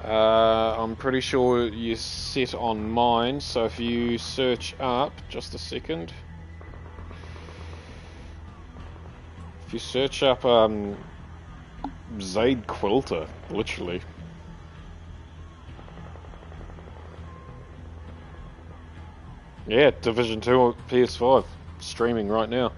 I'm pretty sure you set on mine, so if you search up, just a second. If you search up Zaid Quilter, literally. Yeah, Division 2 on PS5, streaming right now.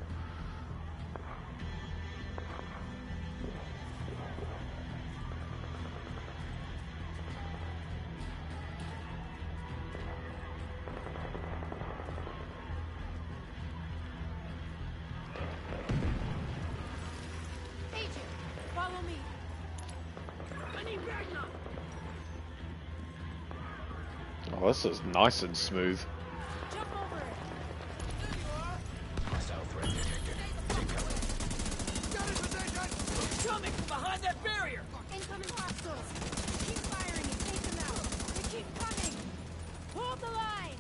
Oh, this is nice and smooth. Jump over it. There you are. Hostile threat detected. Got it, position! Coming from behind that barrier! Incoming hostiles! Keep firing and take them out! They keep coming! Hold the line!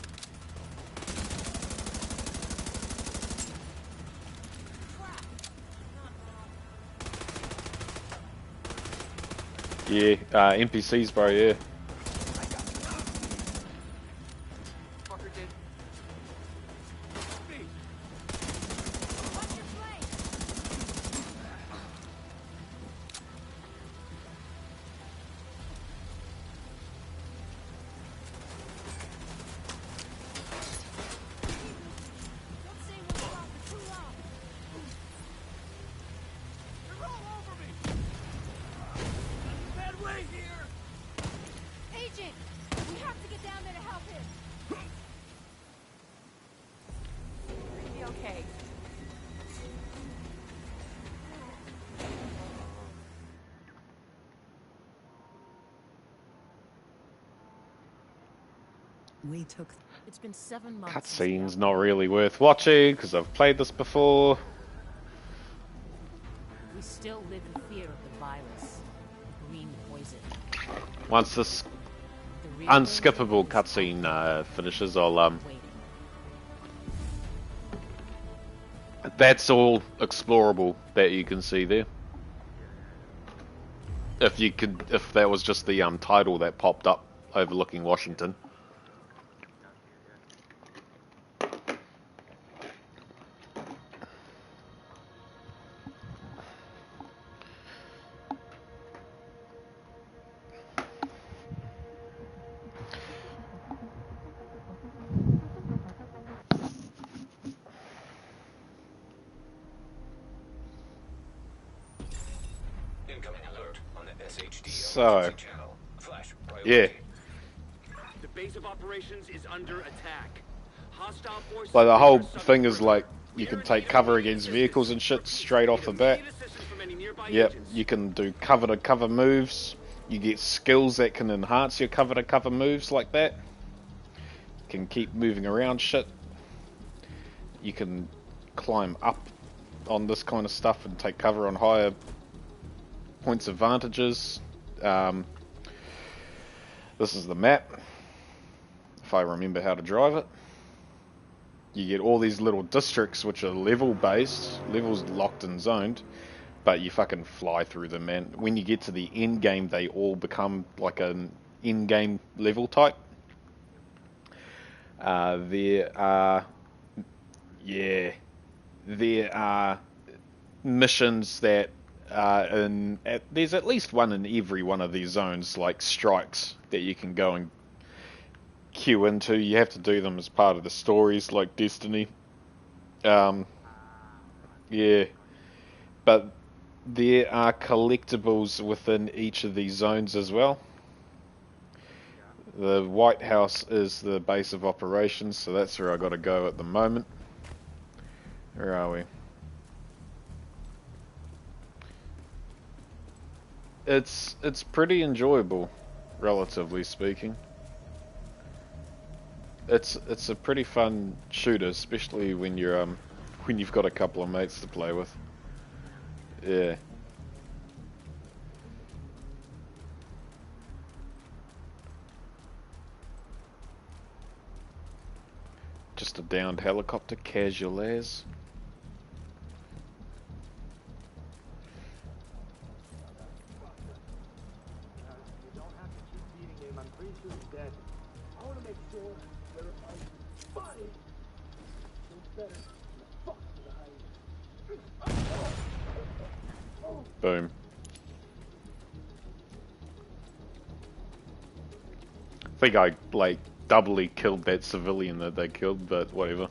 Yeah, NPCs, bro, yeah. It's been 7 months. Cutscene's not really worth watching because I've played this before. We still live in fear of the virus, green poison. Once this unskippable cutscene finishes, I'll that's all explorable that you can see there. If that was just the title that popped up overlooking Washington. So, yeah. The base of operations is under attack. Hostile forces. Like the whole thing is like you can take cover against vehicles and shit straight off the bat. Yep, you can do cover to cover moves. You get skills that can enhance your cover to cover moves like that. You can keep moving around shit. You can climb up on this kind of stuff and take cover on higher points of vantages. This is the map, if I remember how to drive it. You get all these little districts which are level based, levels locked and zoned, but you fucking fly through them, man. When you get to the end game, they all become like an end game level type. There are missions that there's at least one in every one of these zones, like strikes that you can go and queue into. You have to do them as part of the stories, like Destiny. Yeah, but there are collectibles within each of these zones as well. The White House is the base of operations, so that's where I got to go at the moment. Where are we? It's pretty enjoyable, relatively speaking. It's a pretty fun shooter, especially when you're when you've got a couple of mates to play with. Yeah. Just a downed helicopter, casual as. Boom. I think I, like, doubly killed that civilian that they killed, but whatever.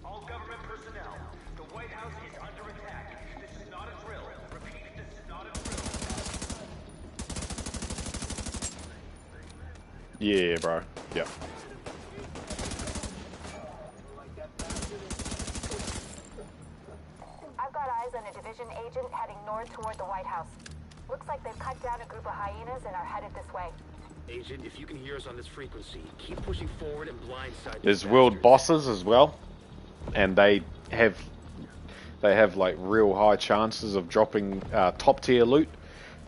All government personnel, the White House is under attack. This is not a drill. Repeat, this is not a drill. Yeah, bro. Yeah. I've got eyes on a division agent heading north toward the White House. Looks like they've cut down a group of hyenas and are headed this way. Agent, if you can hear us on this frequency, keep pushing forward and blindside. There's world bosses as well, and they have like real high chances of dropping top tier loot.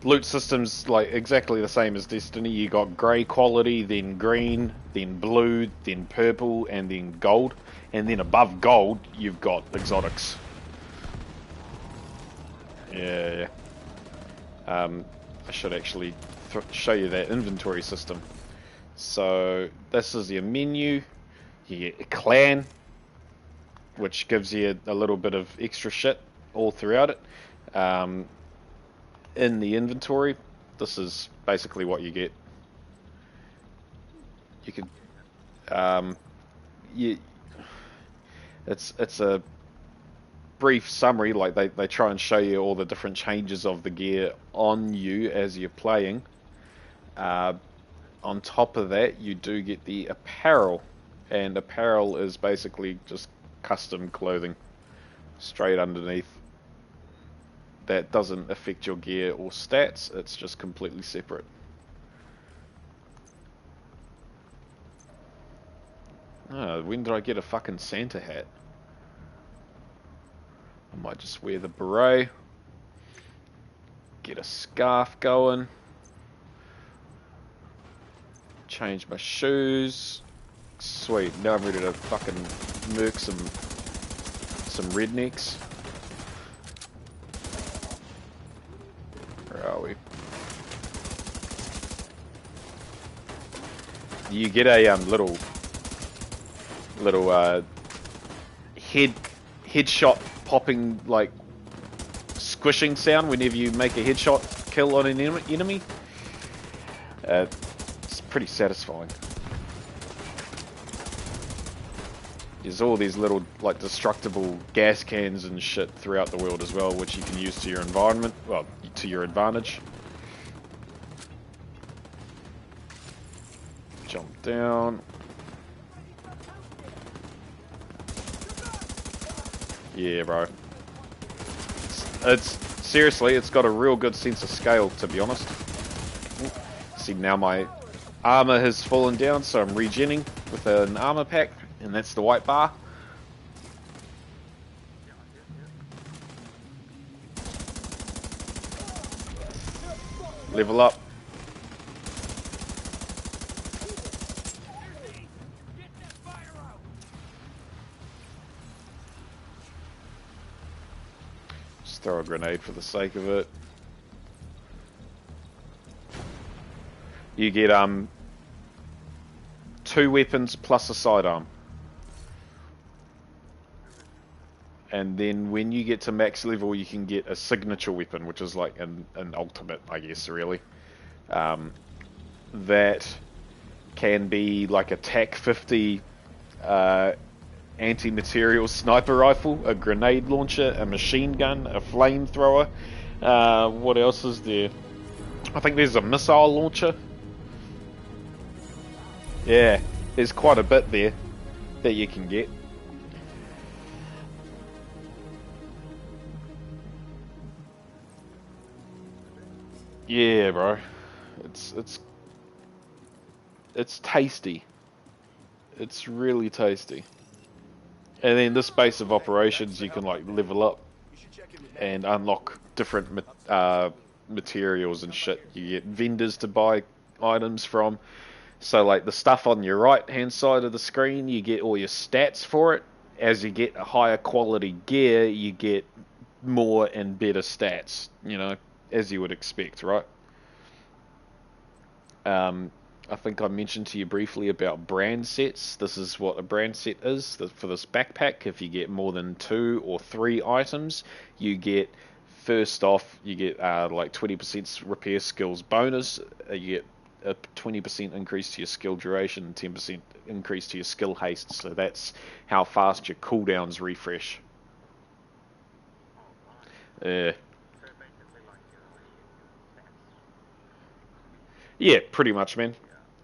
Loot systems like exactly the same as Destiny. You got grey quality, then green, then blue, then purple, and then gold. And then above gold, you've got exotics. Yeah. I should actually show you that inventory system. So this is your menu. You get a clan, which gives you a little bit of extra shit all throughout it. In the inventory, this is basically what you get. You could, it's a brief summary. Like they try and show you all the different changes of the gear on you as you're playing. On top of that, you do get the apparel, and apparel is basically just custom clothing straight underneath. That doesn't affect your gear or stats, it's just completely separate. When did I get a fucking Santa hat? I might just wear the beret. Get a scarf going. Change my shoes. Sweet, now I'm ready to fucking murk some rednecks. Where are we? You get a little headshot popping, like squishing sound whenever you make a headshot kill on an enemy. It's pretty satisfying. There's all these little like destructible gas cans and shit throughout the world as well, which you can use to your environment, well, to your advantage. Jump down. Yeah, bro. It's seriously, it's got a real good sense of scale, to be honest. See, now my armor has fallen down, so I'm regenning with an armor pack, and that's the white bar. Level up. Just throw a grenade for the sake of it. You get 2 weapons plus a sidearm. And then when you get to max level, you can get a signature weapon, which is like an ultimate, I guess, really. That can be like a TAC 50 anti-material sniper rifle, a grenade launcher, a machine gun, a flamethrower. What else is there? I think there's a missile launcher. Yeah, there's quite a bit there that you can get. Yeah, bro. It's tasty. It's really tasty. And then this base of operations, you can like level up and unlock different materials and shit. You get vendors to buy items from. So like the stuff on your right hand side of the screen, you get all your stats for it. As you get a higher quality gear, you get more and better stats, you know, as you would expect, right? I think I mentioned to you briefly about brand sets. This is what a brand set is for this backpack. If you get more than 2 or 3 items, you get, first off, you get like 20% repair skills bonus. You get a 20% increase to your skill duration and 10% increase to your skill haste. So that's how fast your cooldowns refresh. Yeah, pretty much, man.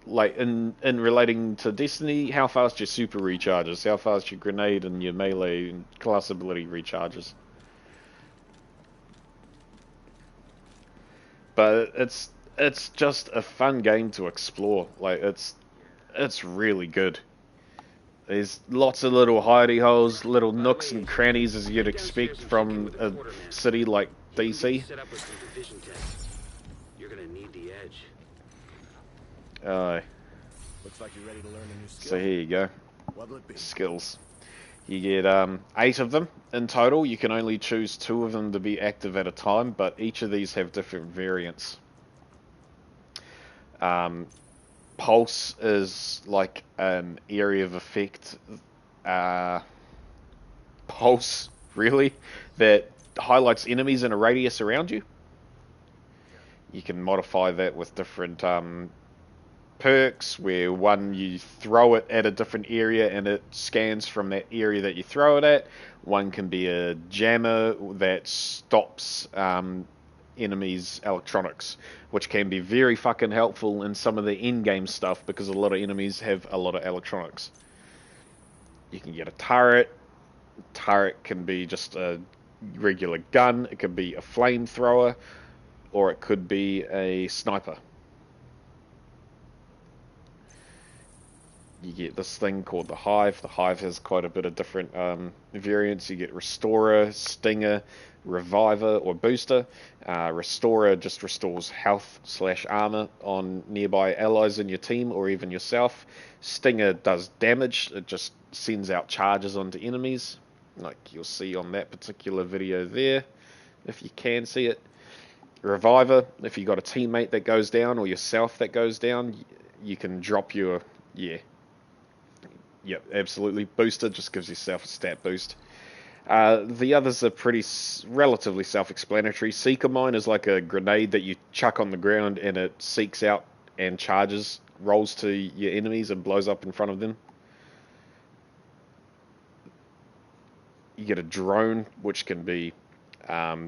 Like in relating to Destiny, how fast your super recharges, how fast your grenade and your melee and class ability recharges. But it's just a fun game to explore. Like it's really good. There's lots of little hidey holes, little nooks and crannies as you'd expect from a city like DC. You're gonna need the edge. Looks like you're ready to learn a new skill. So here you go. What'll it be? Skills. You get 8 of them in total. You can only choose 2 of them to be active at a time, but each of these have different variants. Pulse is like an area of effect. Pulse, really, that highlights enemies in a radius around you. You can modify that with different perks, where one you throw it at a different area and it scans from that area that you throw it at. One can be a jammer that stops enemies' electronics, which can be very fucking helpful in some of the in-game stuff because a lot of enemies have a lot of electronics. You can get a turret. Turret can be just a regular gun. It could be a flamethrower, or it could be a sniper. You get this thing called the Hive. The Hive has quite a bit of different variants. You get Restorer, Stinger, Reviver, or Booster. Restorer just restores health / armor on nearby allies in your team or even yourself. Stinger does damage. It just sends out charges onto enemies, like you'll see on that particular video there, if you can see it. Reviver, if you got a teammate that goes down or yourself that goes down, you can drop your, Yep, absolutely. Booster just gives yourself a stat boost. The others are relatively self-explanatory. Seeker Mine is like a grenade that you chuck on the ground and it seeks out and charges, rolls to your enemies and blows up in front of them. You get a drone, which can be a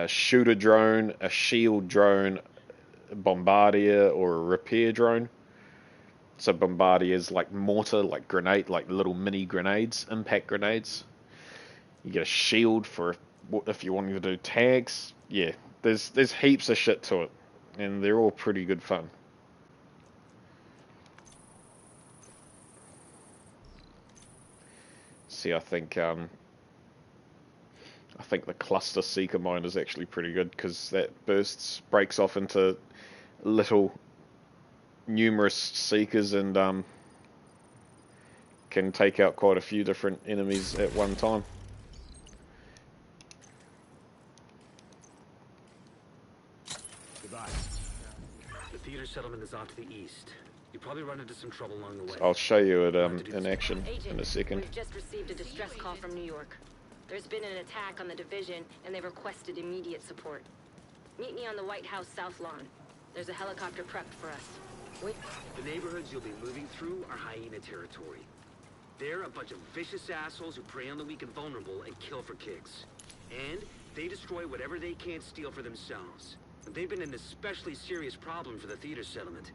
shooter drone, a shield drone, a bombardier, or a repair drone. So bombardiers like mortar, like grenade, like little mini grenades, impact grenades. You get a shield for if you're wanting to do tags. Yeah, there's heaps of shit to it, and they're all pretty good fun. See, I think the cluster seeker mine is actually pretty good because that breaks off into little numerous seekers and can take out quite a few different enemies at one time. Goodbye. The theater settlement is off to the east. You probably run into some trouble along the way. I'll show you it in action in a second. We've just received a distress call from New York. There's been an attack on the division, and they've requested immediate support. Meet me on the White House South Lawn. There's a helicopter prepped for us. The neighborhoods you'll be moving through are hyena territory. They're a bunch of vicious assholes who prey on the weak and vulnerable and kill for kicks. And they destroy whatever they can't steal for themselves. They've been an especially serious problem for the theater settlement.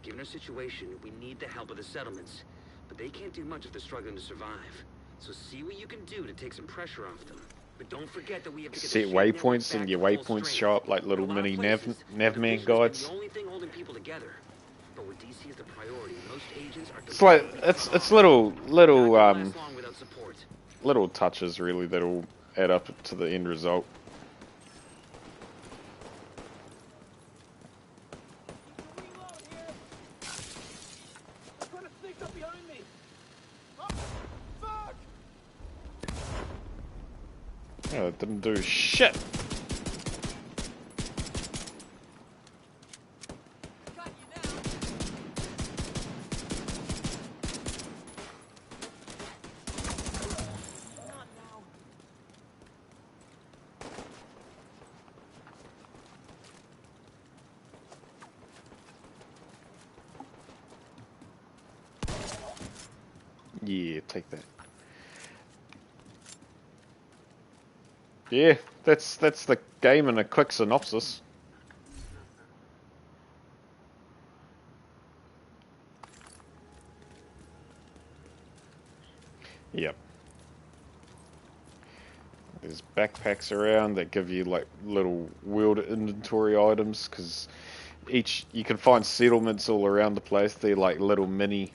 Given our situation, we need the help of the settlements. But they can't do much if they're struggling to survive. So see what you can do to take some pressure off them. But don't forget that we have to get set waypoints, and your waypoints show up like little mini navman guides. The only thing holding people together. But with DC as the priority, most agents are It's like it's little touches really that'll add up to the end result. Oh, it didn't do shit. Yeah, take that. Yeah, that's the game in a quick synopsis. Yep. There's backpacks around that give you like little wheeled inventory items, because you can find settlements all around the place. They're like little mini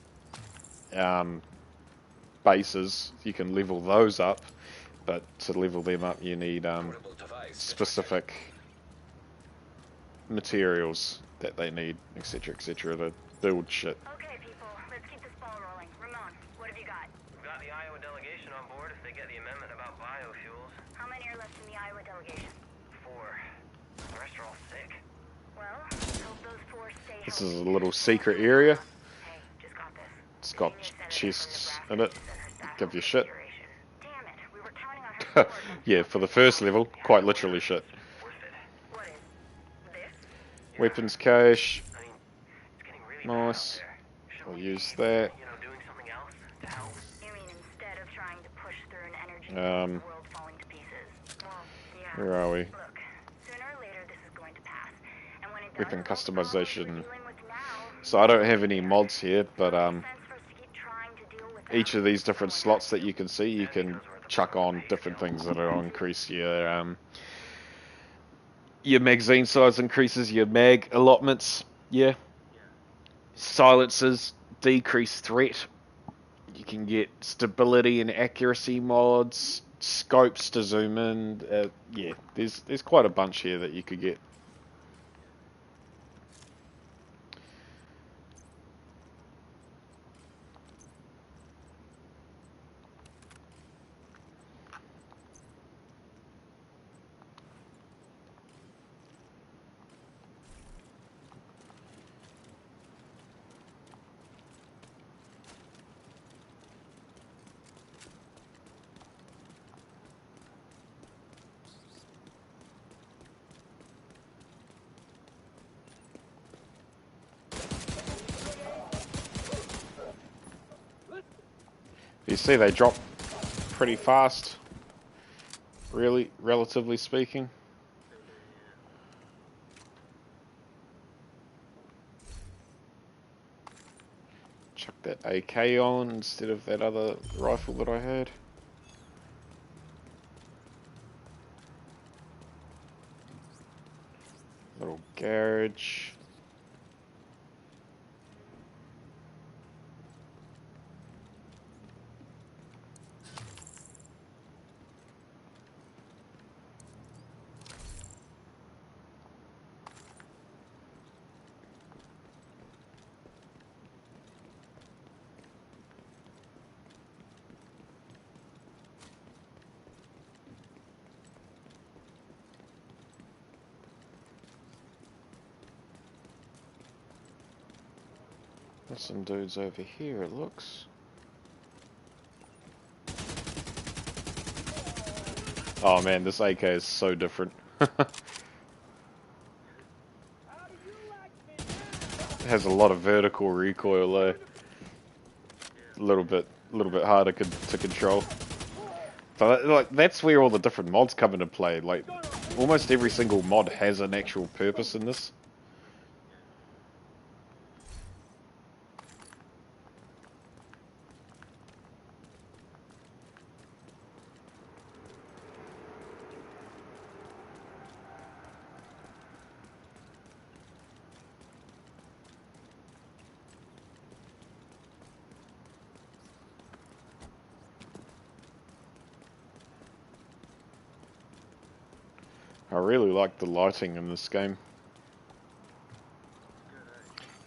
bases. You can level those up, but to level them up you need specific materials that they need, etc., etc., to build shit. Okay, people, let's keep this ball rolling. Ramon, what have you got? We've got the Iowa delegation on board if they get the amendment about biofuels. How many are left in the Iowa delegation? 4. The rest are all sick. Well, hope those 4 stay This healthy. is a little secret area. Hey, just got this. It's got chests in it. Give you shit. Damn it, we were counting on her support. Yeah, for the first level, quite literally shit. Worth it. What is this? Weapons cache. I mean, it's getting really bad out Nice. there. Should I'll we use be, that. doing something else to help? You mean instead of trying to push through an energy Um, the world falling to pieces? Well, yeah. Where are we? Look, sooner or later this is going to pass. And when it does, Weapon those problems we're customization. dealing with now, So I don't have any mods here, but sense for us to keep trying to deal with each them. of these different slots that you can see, you can chuck on different things that'll increase your magazine size, increases your mag allotments. Yeah. Silences, decrease threat. You can get stability and accuracy mods, scopes to zoom in. Yeah, there's quite a bunch here that you could get. You see they drop pretty fast, really, relatively speaking. Chuck that AK on instead of that other rifle that I had. Little garage. There's some dudes over here, it looks. Oh man, this AK is so different. It has a lot of vertical recoil though. A little bit harder to control. But like that's where all the different mods come into play. Like almost every single mod has an actual purpose in this. I really like the lighting in this game.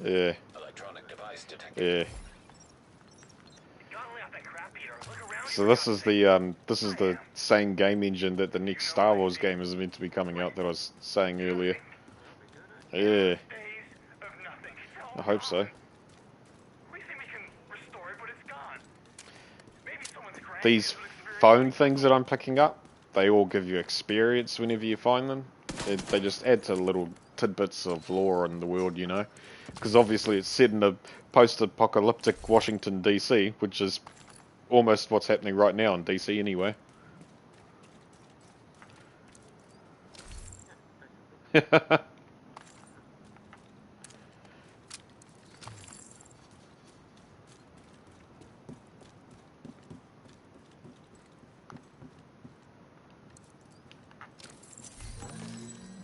Yeah. Electronic device detected. Yeah. Gotta lay off that crap, Peter. Look around. So this is the same game engine that the next Star Wars game is meant to be coming out that I was saying earlier. Yeah. Days of nothing. I hope so. We think we can restore it, but it's gone. Maybe someone's crashed. These phone things that I'm picking up, they all give you experience whenever you find them. They just add to little tidbits of lore in the world, you know. Because obviously it's set in a post-apocalyptic Washington DC, which is almost what's happening right now in DC anyway.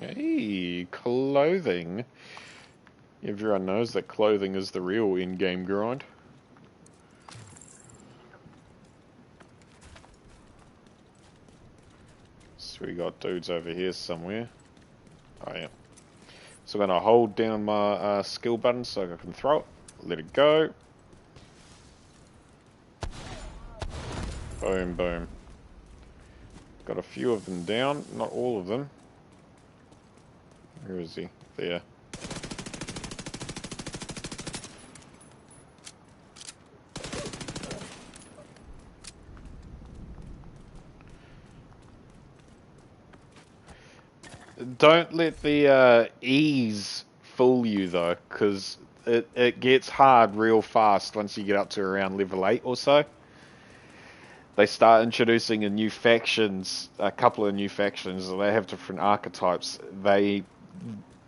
Hey, clothing. Everyone knows that clothing is the real in-game grind. So we got dudes over here somewhere. Oh yeah. So I'm going to hold down my skill button so I can throw it. Let it go. Boom, boom. Got a few of them down, not all of them. Where is he? There. Don't let the ease fool you though, because it gets hard real fast once you get up to around level 8 or so. They start introducing a new factions, a couple of new factions, and they have different archetypes.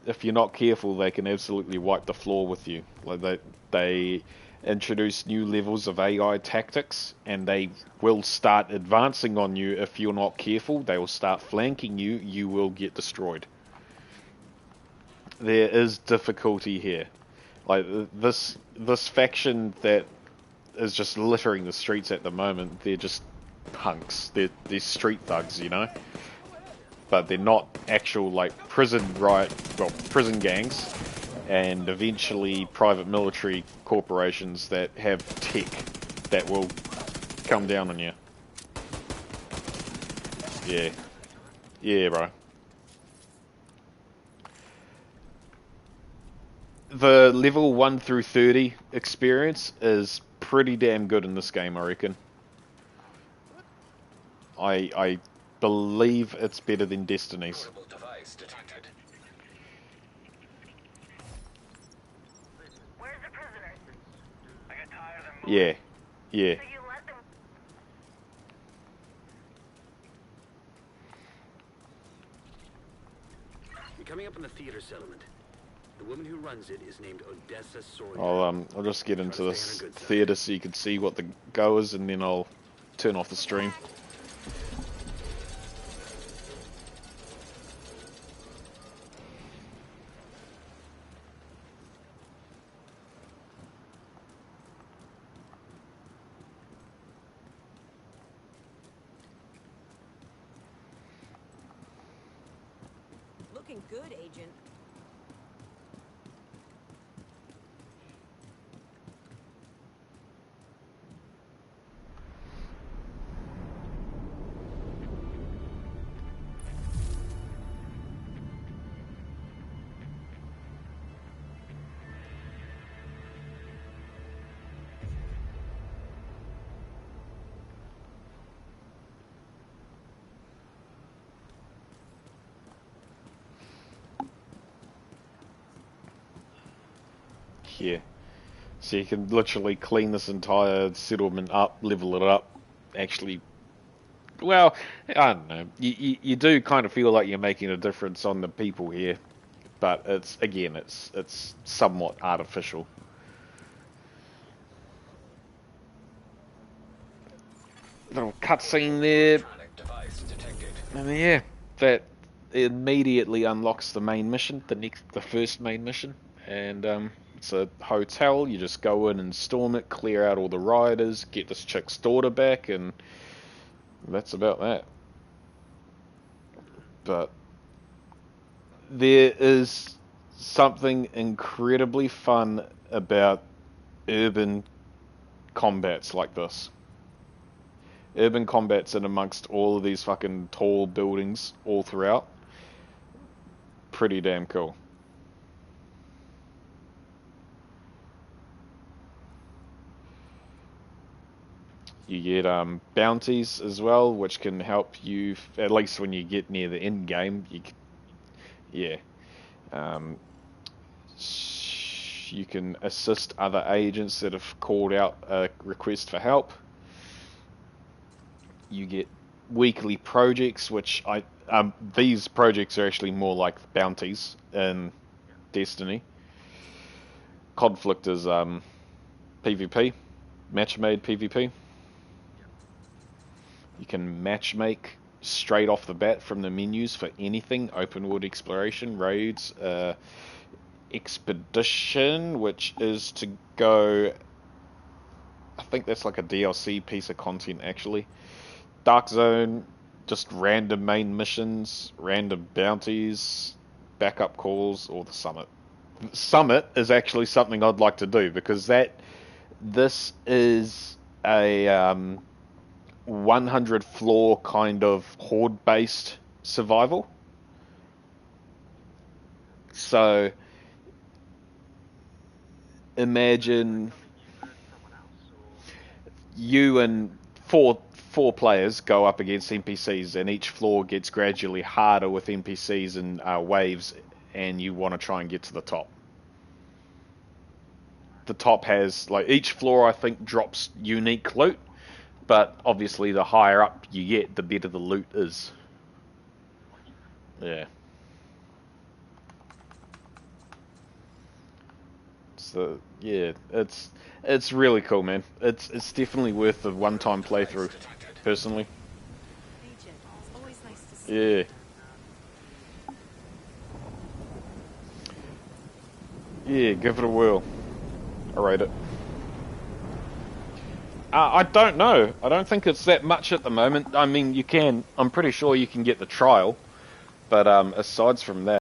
If you're not careful, they can absolutely wipe the floor with you. Like they introduce new levels of AI tactics, and they will start advancing on you if you're not careful. They will start flanking you. You will get destroyed. There is difficulty here. Like this faction that is just littering the streets at the moment. They're just punks. They're street thugs, you know. But they're not actual like prison gangs, and eventually private military corporations that have tech that will come down on you. Yeah, bro. The level 1 through 30 experience is pretty damn good in this game, I reckon. I believe it's better than Destiny's. Where's the prisoners? I got tired of them. Yeah. So you let them... You're coming up on the theater settlement. The woman who runs it is named Odessa Sawyer. I'll just get into this theater so you can see what the go is, and then I'll turn off the stream. Looking good, Agent. Here. So you can literally clean this entire settlement up, level it up, actually, well, I don't know, you do kind of feel like you're making a difference on the people here, but it's somewhat artificial. Little cutscene there, and yeah, that immediately unlocks the main mission, the first main mission, and it's a hotel. You just go in and storm it, clear out all the rioters, get this chick's daughter back, and that's about that. But there is something incredibly fun about urban combats like this. Urban combats in amongst all of these fucking tall buildings all throughout. Pretty damn cool. You get bounties as well, which can help you, at least when you get near the end game. You can assist other agents that have called out a request for help. You get weekly projects, which these projects are actually more like bounties in Destiny. Conflict is PvP, match-made PvP. You can match-make straight off the bat from the menus for anything: open world exploration, raids, expedition, which is to go. I think that's like a DLC piece of content actually. Dark Zone, just random main missions, random bounties, backup calls, or the Summit. Summit is actually something I'd like to do because this is a 100 floor kind of horde based survival. So imagine you and four players go up against NPCs, and each floor gets gradually harder with NPCs and waves, and you want to try and get to the top. The top has, like, each floor I think drops unique loot, but obviously the higher up you get, the better the loot is. Yeah. So yeah, it's really cool, man. It's definitely worth the one-time playthrough, personally. Agent, it's always nice to see. Yeah. Yeah, give it a whirl. I rate it. I don't know. I don't think it's that much at the moment. I mean, I'm pretty sure you can get the trial, but aside from that.